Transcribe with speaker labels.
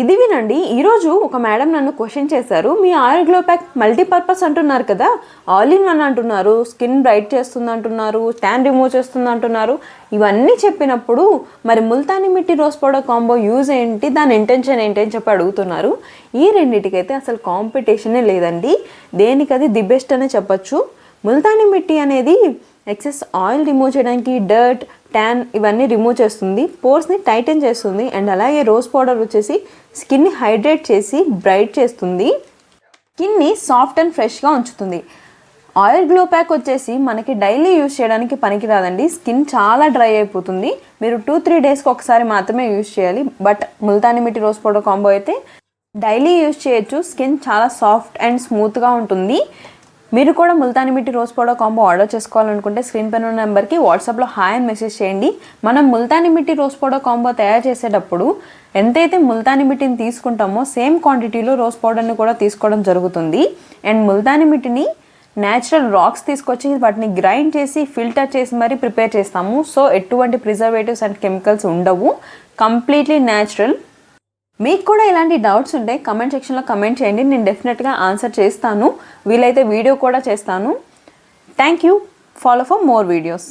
Speaker 1: ఇది వినండి. ఈరోజు ఒక మేడం నన్ను క్వశ్చన్ చేశారు, మీ ఆయిల్ గ్లో ప్యాక్ మల్టీపర్పస్ అంటున్నారు కదా, ఆల్ ఇన్ వన్ అంటున్నారు, స్కిన్ బ్రైట్ చేస్తుంది అంటున్నారు, ట్యాన్ రిమూవ్ చేస్తుంది అంటున్నారు. ఇవన్నీ చెప్పినప్పుడు మరి Multani mitti rose powder combo use ఏంటి, దాని ఇంటెన్షన్ ఏంటి అని చెప్పి అడుగుతున్నారు. ఈ రెండింటికైతే అసలు కాంపిటీషనే లేదండి. దేనికది ది బెస్ట్ అనే చెప్పచ్చు. ముల్తానీ మిట్టి అనేది ఎక్సెస్ ఆయిల్ రిమూవ్ చేయడానికి, డర్ట్, ట్యాన్ ఇవన్నీ రిమూవ్ చేస్తుంది, పోర్స్ని టైటన్ చేస్తుంది. అండ్ అలాగే రోజ్ పౌడర్ వచ్చేసి స్కిన్ని హైడ్రేట్ చేసి బ్రైట్ చేస్తుంది, స్కిన్ని సాఫ్ట్ అండ్ ఫ్రెష్గా ఉంచుతుంది. ఆయిల్ గ్లో ప్యాక్ వచ్చేసి మనకి డైలీ యూజ్ చేయడానికి పనికిరాదండి. స్కిన్ చాలా డ్రై అయిపోతుంది. మీరు 2-3 డేస్కి ఒకసారి మాత్రమే యూజ్ చేయాలి. But Multani mitti rose powder combo అయితే డైలీ యూజ్ చేయొచ్చు. స్కిన్ చాలా సాఫ్ట్ అండ్ స్మూత్గా ఉంటుంది. మీరు కూడా Multani mitti rose powder combo order చేసుకోవాలనుకుంటే స్క్రీన్ పైన ఉన్న నెంబర్కి వాట్సాప్లో హాయ్ అని మెసేజ్ చేయండి. మనం Multani mitti rose powder combo తయారు చేసేటప్పుడు ఎంతైతే ముల్తానీ మిట్టిని తీసుకుంటామో సేమ్ క్వాంటిటీలో రోజ్ పౌడర్ని కూడా తీసుకోవడం జరుగుతుంది. అండ్ ముల్తానీ మిట్టిని న్యాచురల్ రాక్స్ తీసుకొచ్చి వాటిని గ్రైండ్ చేసి ఫిల్టర్ చేసి మరీ ప్రిపేర్ చేస్తాము. సో ఎటువంటి ప్రిజర్వేటివ్స్ అండ్ కెమికల్స్ ఉండవు, కంప్లీట్లీ న్యాచురల్. మీకు కూడా ఇలాంటి డౌట్స్ ఉంటే కమెంట్ సెక్షన్లో కమెంట్ చేయండి, నేను డెఫినెట్గా ఆన్సర్ చేస్తాను. వీలైతే వీడియో కూడా చేస్తాను. Thank you. Follow for more videos.